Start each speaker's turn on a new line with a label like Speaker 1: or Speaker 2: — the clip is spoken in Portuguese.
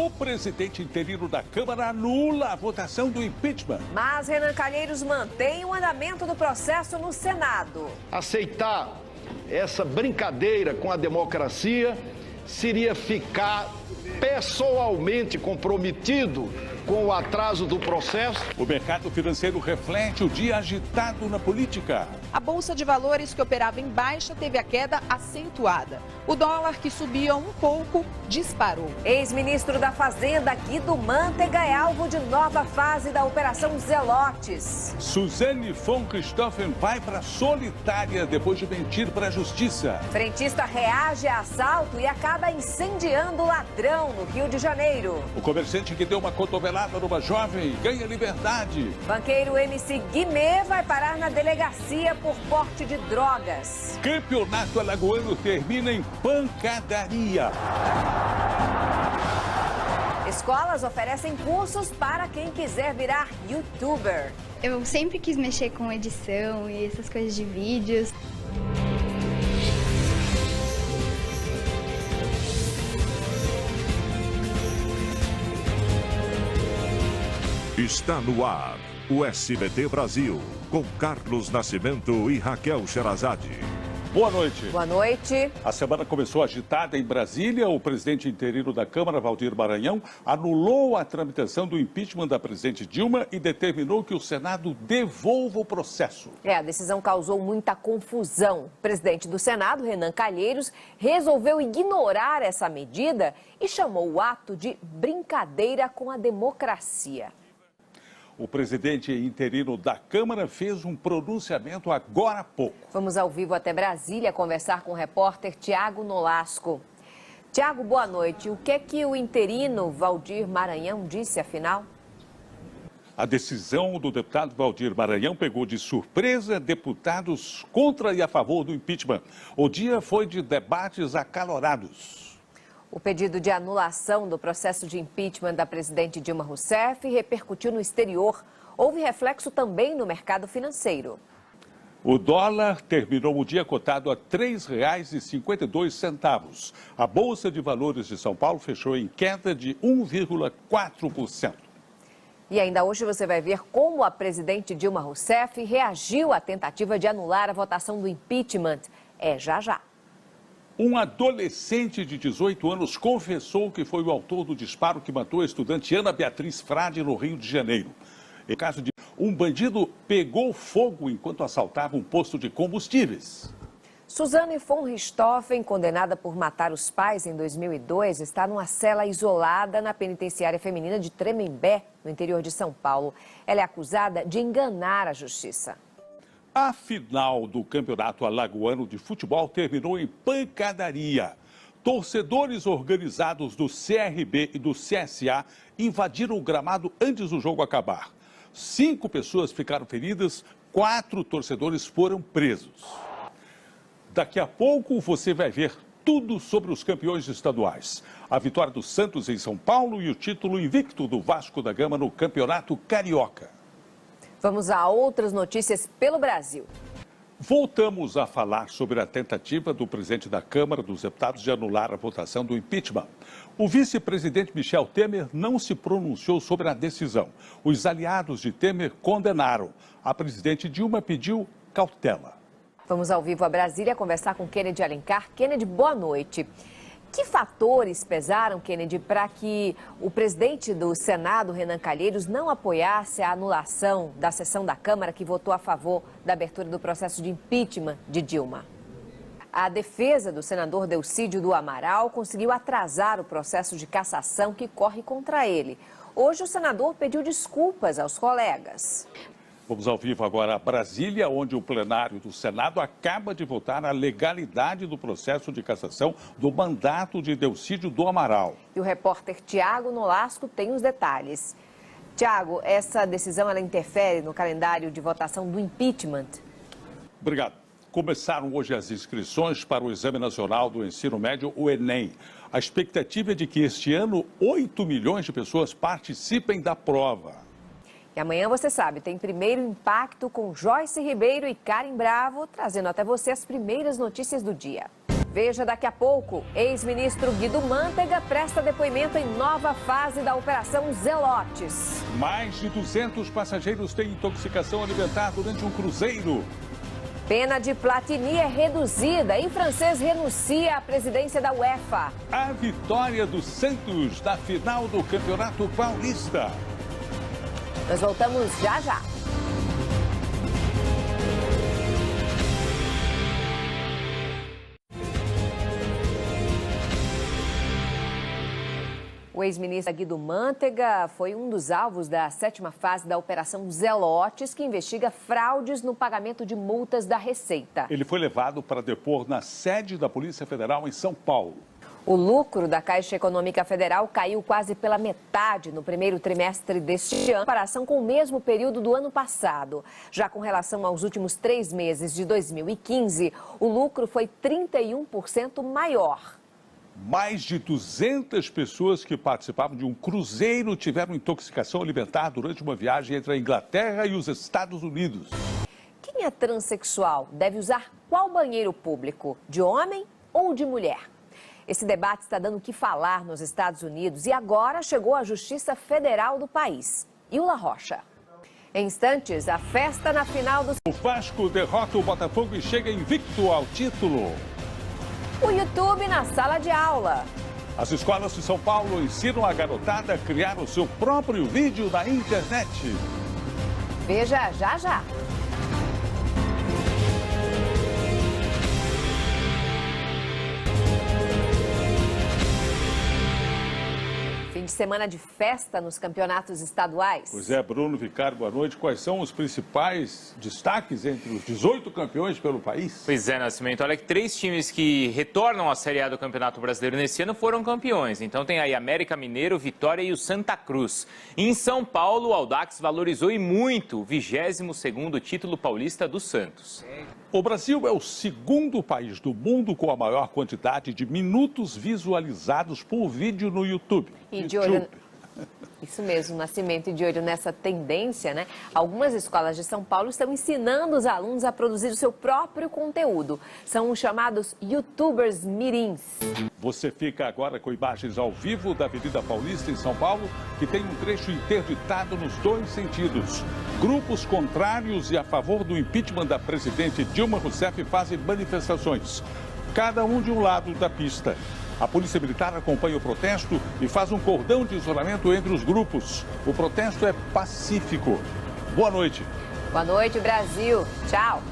Speaker 1: O presidente interino da Câmara anula a votação do impeachment.
Speaker 2: Mas Renan Calheiros mantém o andamento do processo no Senado.
Speaker 3: Aceitar essa brincadeira com a democracia seria ficar pessoalmente comprometido com o atraso do processo.
Speaker 1: O mercado financeiro reflete o dia agitado na política.
Speaker 4: A Bolsa de Valores, que operava em baixa, teve a queda acentuada. O dólar, que subia um pouco, disparou.
Speaker 2: Ex-ministro da Fazenda, Guido Mantega, é alvo de nova fase da Operação Zelotes.
Speaker 1: Suzane von Richthofen vai para solitária depois de mentir para a justiça.
Speaker 2: Frentista reage a assalto e acaba incendiando ladrão no Rio de Janeiro.
Speaker 1: O comerciante que deu uma cotovelada numa jovem ganha liberdade.
Speaker 2: Banqueiro MC Guimê vai parar na delegacia por porte de drogas.
Speaker 1: Campeonato alagoano termina em pancadaria.
Speaker 2: Escolas oferecem cursos para quem quiser virar youtuber.
Speaker 5: Eu sempre quis mexer com edição e essas coisas de vídeos.
Speaker 6: Está no ar o SBT Brasil, com Carlos Nascimento e Raquel Sherazade.
Speaker 1: Boa noite.
Speaker 2: Boa noite.
Speaker 1: A semana começou agitada em Brasília. O presidente interino da Câmara, Valdir Maranhão, anulou a tramitação do impeachment da presidente Dilma e determinou que o Senado devolva o processo.
Speaker 2: A decisão causou muita confusão. O presidente do Senado, Renan Calheiros, resolveu ignorar essa medida e chamou o ato de brincadeira com a democracia.
Speaker 1: O presidente interino da Câmara fez um pronunciamento agora há pouco.
Speaker 2: Vamos ao vivo até Brasília conversar com o repórter Tiago Nolasco. Tiago, boa noite. O que é que o interino Valdir Maranhão disse, afinal?
Speaker 1: A decisão do deputado Valdir Maranhão pegou de surpresa deputados contra e a favor do impeachment. O dia foi de debates acalorados.
Speaker 2: O pedido de anulação do processo de impeachment da presidente Dilma Rousseff repercutiu no exterior. Houve reflexo também no mercado financeiro.
Speaker 1: O dólar terminou o dia cotado a R$ 3,52. A Bolsa de Valores de São Paulo fechou em queda de 1,4%.
Speaker 2: E ainda hoje você vai ver como a presidente Dilma Rousseff reagiu à tentativa de anular a votação do impeachment. É já já.
Speaker 1: Um adolescente de 18 anos confessou que foi o autor do disparo que matou a estudante Ana Beatriz Frade no Rio de Janeiro. Em caso de um bandido pegou fogo enquanto assaltava um posto de combustíveis.
Speaker 2: Suzane von Richthofen, condenada por matar os pais em 2002, está numa cela isolada na penitenciária feminina de Tremembé, no interior de São Paulo. Ela é acusada de enganar a justiça.
Speaker 1: A final do Campeonato Alagoano de Futebol terminou em pancadaria. Torcedores organizados do CRB e do CSA invadiram o gramado antes do jogo acabar. 5 pessoas ficaram feridas, 4 torcedores foram presos. Daqui a pouco você vai ver tudo sobre os campeões estaduais. A vitória do Santos em São Paulo e o título invicto do Vasco da Gama no Campeonato Carioca.
Speaker 2: Vamos a outras notícias pelo Brasil.
Speaker 1: Voltamos a falar sobre a tentativa do presidente da Câmara dos Deputados de anular a votação do impeachment. O vice-presidente Michel Temer não se pronunciou sobre a decisão. Os aliados de Temer condenaram. A presidente Dilma pediu cautela.
Speaker 2: Vamos ao vivo a Brasília conversar com Kennedy Alencar. Kennedy, boa noite. Que fatores pesaram, Kennedy, para que o presidente do Senado, Renan Calheiros, não apoiasse a anulação da sessão da Câmara que votou a favor da abertura do processo de impeachment de Dilma? A defesa do senador Delcídio do Amaral conseguiu atrasar o processo de cassação que corre contra ele. Hoje o senador pediu desculpas aos colegas.
Speaker 1: Vamos ao vivo agora a Brasília, onde o plenário do Senado acaba de votar a legalidade do processo de cassação do mandato de Delcídio do Amaral.
Speaker 2: E o repórter Tiago Nolasco tem os detalhes. Tiago, essa decisão ela interfere no calendário de votação do impeachment?
Speaker 1: Obrigado. Começaram hoje as inscrições para o Exame Nacional do Ensino Médio, o Enem. A expectativa é de que este ano 8 milhões de pessoas participem da prova.
Speaker 2: E amanhã, você sabe, tem Primeiro Impacto com Joyce Ribeiro e Karen Bravo, trazendo até você as primeiras notícias do dia. Veja daqui a pouco. Ex-ministro Guido Mantega presta depoimento em nova fase da Operação Zelotes.
Speaker 1: Mais de 200 passageiros têm intoxicação alimentar durante um cruzeiro.
Speaker 2: Pena de Platini é reduzida e francês renuncia à presidência da UEFA.
Speaker 1: A vitória do Santos na final do Campeonato Paulista.
Speaker 2: Nós voltamos já já. O ex-ministro Guido Mantega foi um dos alvos da 7ª fase da Operação Zelotes, que investiga fraudes no pagamento de multas da Receita.
Speaker 1: Ele foi levado para depor na sede da Polícia Federal em São Paulo.
Speaker 2: O lucro da Caixa Econômica Federal caiu quase pela metade no primeiro trimestre deste ano, em comparação com o mesmo período do ano passado. Já com relação aos últimos 3 meses de 2015, o lucro foi 31% maior.
Speaker 1: Mais de 200 pessoas que participavam de um cruzeiro tiveram intoxicação alimentar durante uma viagem entre a Inglaterra e os Estados Unidos.
Speaker 2: Quem é transexual deve usar qual banheiro público? De homem ou de mulher? Esse debate está dando o que falar nos Estados Unidos e agora chegou à Justiça Federal do país. Ilha Rocha. Em instantes, a festa na final do...
Speaker 1: O Vasco derrota o Botafogo e chega invicto ao título.
Speaker 2: O YouTube na sala de aula.
Speaker 1: As escolas de São Paulo ensinam a garotada a criar o seu próprio vídeo na internet.
Speaker 2: Veja já já. Fim de semana de festa nos campeonatos estaduais.
Speaker 1: Pois é, Bruno Vicário, boa noite. Quais são os principais destaques entre os 18 campeões pelo país?
Speaker 7: Pois é, Nascimento. Olha que 3 times que retornam à Série A do Campeonato Brasileiro nesse ano foram campeões. Então tem aí América Mineiro, Vitória e o Santa Cruz. Em São Paulo, o Audax valorizou e muito o 22º título paulista do Santos.
Speaker 1: O Brasil é o segundo país do mundo com a maior quantidade de minutos visualizados por vídeo no YouTube.
Speaker 2: E de olho... Isso mesmo, Nascimento, e de olho nessa tendência, né? Algumas escolas de São Paulo estão ensinando os alunos a produzir o seu próprio conteúdo. São os chamados YouTubers mirins.
Speaker 1: Você fica agora com imagens ao vivo da Avenida Paulista em São Paulo, que tem um trecho interditado nos 2 sentidos. Grupos contrários e a favor do impeachment da presidente Dilma Rousseff fazem manifestações, cada um de um lado da pista. A Polícia Militar acompanha o protesto e faz um cordão de isolamento entre os grupos. O protesto é pacífico. Boa noite.
Speaker 2: Boa noite, Brasil. Tchau.